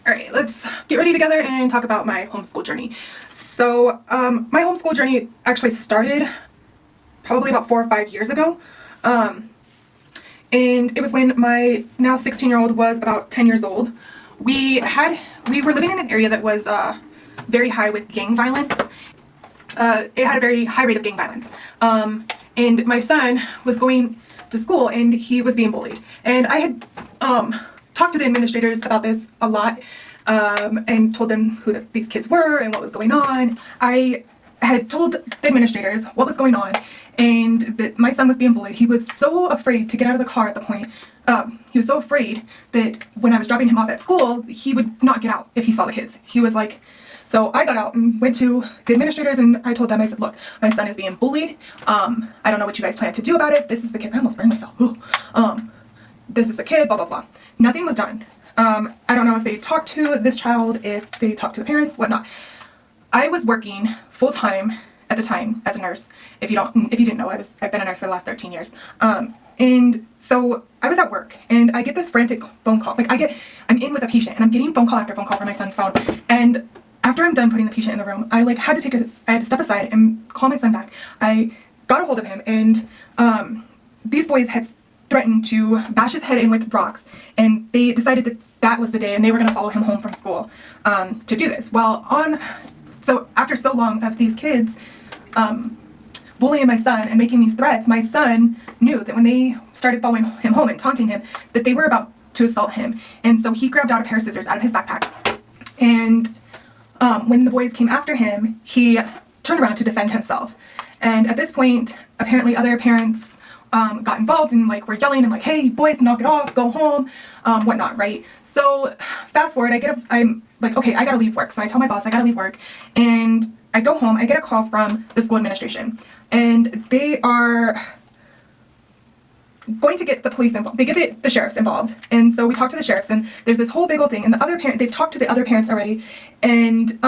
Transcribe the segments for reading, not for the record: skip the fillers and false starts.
All right, let's get ready together and talk about my homeschool journey. So my homeschool journey actually started probably about 4 or 5 years ago. And it was when my now 16-year-old was about 10 years old. We were living in an area that was very high with gang violence. It had a very high rate of gang violence. And my son was going to school and he was being bullied. And I had talked to the administrators about this a lot and told them who these kids were and what was going on. I had told the administrators what was going on and that my son was being bullied. He was so afraid to get out of the car at the point. He was so afraid that when I was dropping him off at school, he would not get out if he saw the kids. He was like, so I got out and went to the administrators and I told them, I said, look, my son is being bullied. I don't know what you guys plan to do about it. This is the kid. I almost burned myself. This is the kid, blah, blah, blah. Nothing was done. I don't know if they talked to this child, if they talked to the parents, whatnot. I was working full-time at the time as a nurse. If you didn't know, I've been a nurse for the last 13 years. And so I was at work and I get this frantic phone call. I'm in with a patient and I'm getting phone call after phone call from my son's phone. And after I'm done putting the patient in the room, I had to step aside and call my son back. I got a hold of him and these boys had threatened to bash his head in with rocks, and they decided that was the day and they were going to follow him home from school to do this. So after so long of these kids bullying my son and making these threats, my son knew that when they started following him home and taunting him, that they were about to assault him. And so he grabbed out a pair of scissors out of his backpack. And when the boys came after him, he turned around to defend himself. And at this point, apparently other parents got involved and were yelling and hey, boys, knock it off, go home, whatnot, right? So fast forward, I'm like, okay, I gotta leave work. So I tell my boss I gotta leave work and I go home. I get a call from the school administration and they are going to get the police involved. They get the sheriffs involved. And so we talk to the sheriffs and there's this whole big old thing, and they've talked to the other parents already, and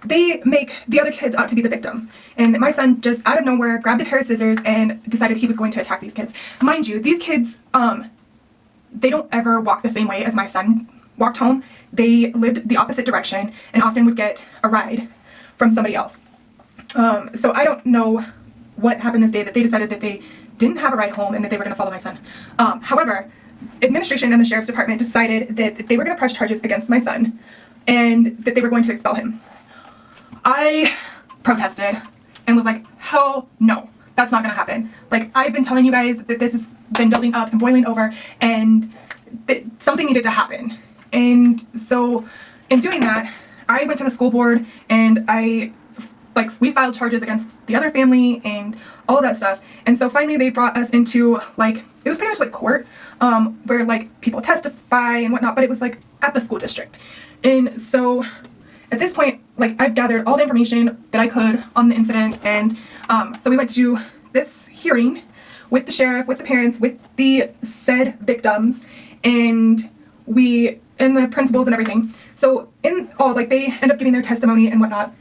they make the other kids out to be the victim. And my son just out of nowhere grabbed a pair of scissors and decided he was going to attack these kids. Mind you, these kids, they don't ever walk the same way as my son walked home. They lived the opposite direction and often would get a ride from somebody else. So I don't know what happened this day that they decided that they didn't have a ride home and that they were going to follow my son. However, administration and the sheriff's department decided that they were going to press charges against my son and that they were going to expel him. I protested and was like, hell no, that's not going to happen. I've been telling you guys that this has been building up and boiling over and that something needed to happen. And so in doing that, I went to the school board and we filed charges against the other family and all of that stuff. And so finally they brought us into it was pretty much like court, where people testify and whatnot, but it was at the school district. And so at this point, I've gathered all the information that I could on the incident. And so we went to this hearing with the sheriff, with the parents, with the said victims, and the principals and everything. So in all, they end up giving their testimony and whatnot.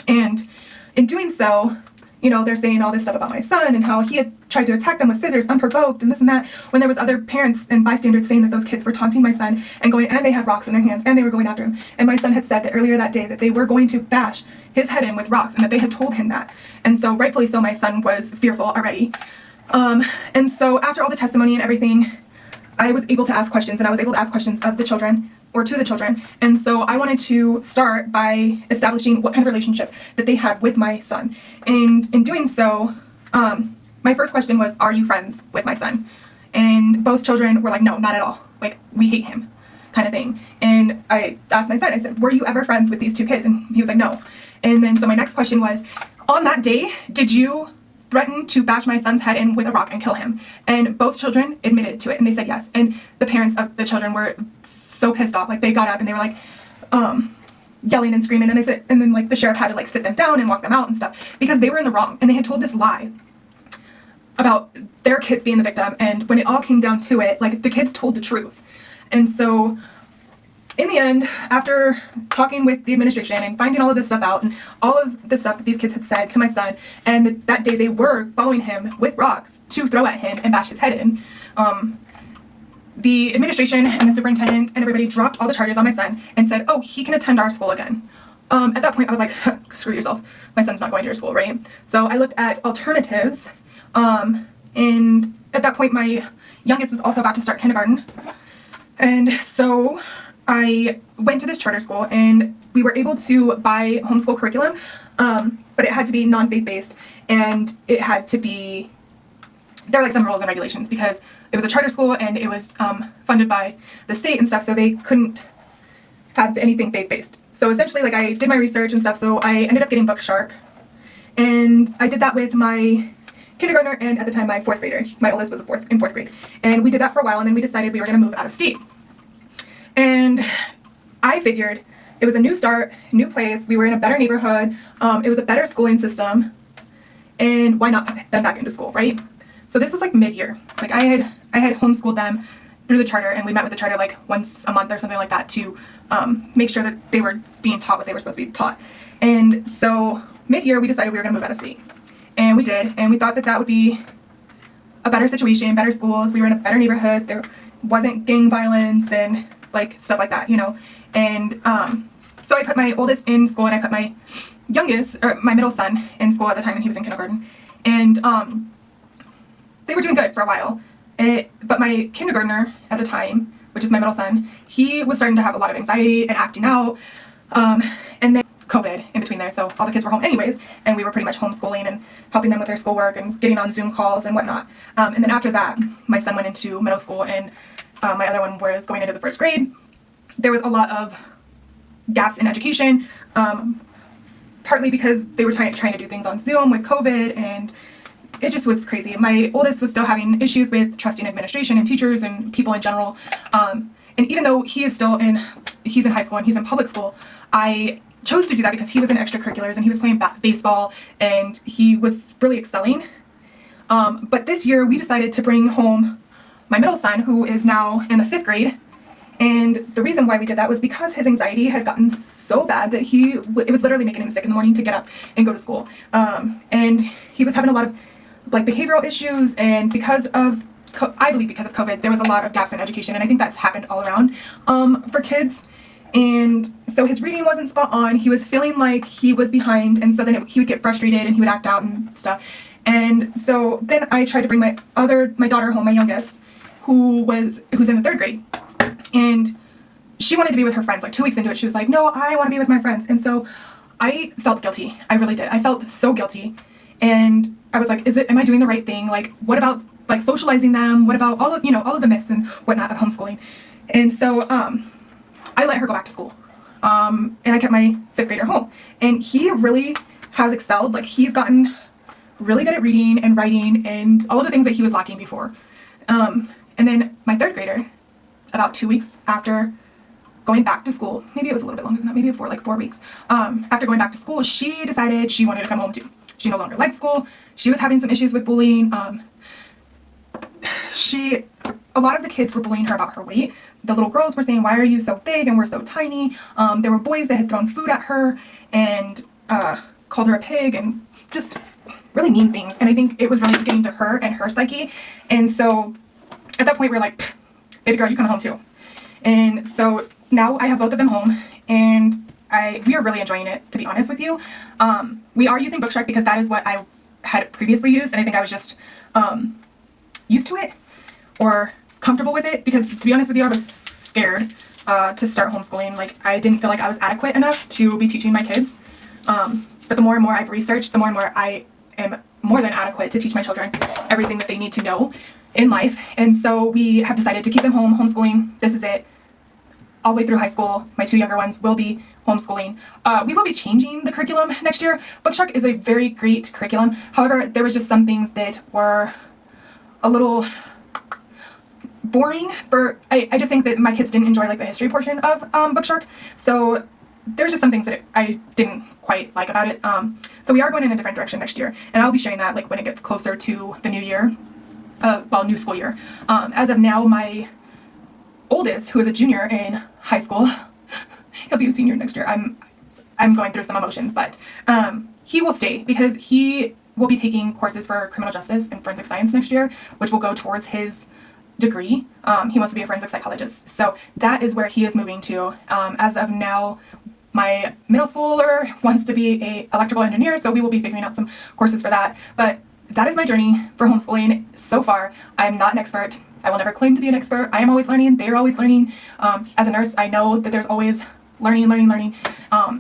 And in doing so, they're saying all this stuff about my son and how he had tried to attack them with scissors unprovoked and this and that, when there was other parents and bystanders saying that those kids were taunting my son and they had rocks in their hands and they were going after him. And my son had said that earlier that day that they were going to bash his head in with rocks and that they had told him that. And so rightfully so, my son was fearful already. And so after all the testimony and everything, I was able to ask questions, and I was able to ask questions of the children, or to the children. And so I wanted to start by establishing what kind of relationship that they had with my son. And in doing so, my first question was, are you friends with my son? And both children were like, no, not at all. We hate him, kind of thing. And I asked my son, I said, were you ever friends with these two kids? And he was like, no. And then so my next question was, on that day, did you threatened to bash my son's head in with a rock and kill him? And both children admitted to it and they said yes. And the parents of the children were so pissed off. They got up and they were yelling and screaming, and then the sheriff had to sit them down and walk them out and stuff because they were in the wrong and they had told this lie about their kids being the victim. And when it all came down to it, the kids told the truth. And so in the end, after talking with the administration and finding all of this stuff out and all of the stuff that these kids had said to my son, and that day they were following him with rocks to throw at him and bash his head in, the administration and the superintendent and everybody dropped all the charges on my son and said, oh, he can attend our school again. At that point, I was like, screw yourself. My son's not going to your school, right? So I looked at alternatives. And at that point, my youngest was also about to start kindergarten. And so I went to this charter school and we were able to buy homeschool curriculum, but it had to be non-faith based and it had to be, there were like some rules and regulations because it was a charter school and it was funded by the state and stuff, so they couldn't have anything faith-based. So essentially, like, I did my research and stuff, so I ended up getting Bookshark. And I did that with my kindergartner and at the time my fourth grader. My oldest was in fourth grade. And we did that for a while and then we decided we were going to move out of state. And I figured it was a new start, new place, we were in a better neighborhood, it was a better schooling system, and why not put them back into school, right? So this was like mid-year. Like I had homeschooled them through the charter, and we met with the charter like once a month or something like that to make sure that they were being taught what they were supposed to be taught. And so mid-year we decided we were going to move out of state. And we did, and we thought that that would be a better situation, better schools, we were in a better neighborhood, there wasn't gang violence and like stuff like that, you know. And so I put my oldest in school and I put my youngest, or my middle son, in school at the time when he was in kindergarten. And they were doing good for a while. But my kindergartner at the time, which is my middle son, he was starting to have a lot of anxiety and acting out. And then COVID in between there, so all the kids were home anyways, and we were pretty much homeschooling and helping them with their schoolwork and getting on Zoom calls and whatnot. And then after that, my son went into middle school and my other one was going into the first grade. There was a lot of gaps in education, partly because they were trying to do things on Zoom with COVID, and it just was crazy. My oldest was still having issues with trusting administration and teachers and people in general. And even though he's in high school and he's in public school, I chose to do that because he was in extracurriculars and he was playing baseball and he was really excelling. But this year we decided to bring home my middle son, who is now in the 5th grade. And the reason why we did that was because his anxiety had gotten so bad that it was literally making him sick in the morning to get up and go to school. And he was having a lot of like behavioral issues, and I believe because of COVID, there was a lot of gaps in education, and I think that's happened all around for kids. And so his reading wasn't spot on, he was feeling like he was behind, and so then he would get frustrated and he would act out and stuff. And so then I tried to bring my daughter home, my youngest, who's in the 3rd grade. And she wanted to be with her friends. Like 2 weeks into it, she was like, no, I want to be with my friends. And so I felt guilty. I really did. I felt so guilty. And I was like, am I doing the right thing? Like, what about like socializing them? What about all of the myths and whatnot of homeschooling? And so I let her go back to school. And I kept my 5th grader home. And he really has excelled. Like, he's gotten really good at reading and writing and all of the things that he was lacking before. And then my 3rd grader, about 2 weeks after going back to school, maybe it was a little bit longer than that, maybe 4 weeks, after going back to school, she decided she wanted to come home too. She no longer liked school. She was having some issues with bullying. A lot of the kids were bullying her about her weight. The little girls were saying, why are you so big and we're so tiny? There were boys that had thrown food at her and called her a pig and just really mean things. And I think it was really getting to her and her psyche. And so at that point, we were like, baby girl, you come home too. And so now I have both of them home, and we are really enjoying it, to be honest with you. We are using Bookshark because that is what I had previously used, and I think I was just used to it or comfortable with it, because to be honest with you, I was scared to start homeschooling. Like, I didn't feel like I was adequate enough to be teaching my kids. But the more and more I've researched, the more and more I am more than adequate to teach my children everything that they need to know in life. And so we have decided to keep them home, homeschooling. This is it. All the way through high school. My 2 younger ones will be homeschooling. We will be changing the curriculum next year. Bookshark is a very great curriculum. However, there was just some things that were a little boring. I just think that my kids didn't enjoy like the history portion of Bookshark. So there's just some things that I didn't quite like about it. So we are going in a different direction next year, and I'll be sharing that like when it gets closer to the new year. New school year. As of now, my oldest, who is a junior in high school, he'll be a senior next year. I'm going through some emotions, but he will stay because he will be taking courses for criminal justice and forensic science next year, which will go towards his degree. He wants to be a forensic psychologist. So that is where he is moving to. As of now, my middle schooler wants to be a electrical engineer, so we will be figuring out some courses for that. But that is my journey for homeschooling so far. I'm not an expert. I will never claim to be an expert. I am always learning. They're always learning. As a nurse, I know that there's always learning.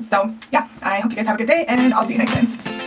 So yeah, I hope you guys have a good day, and I'll see you next time.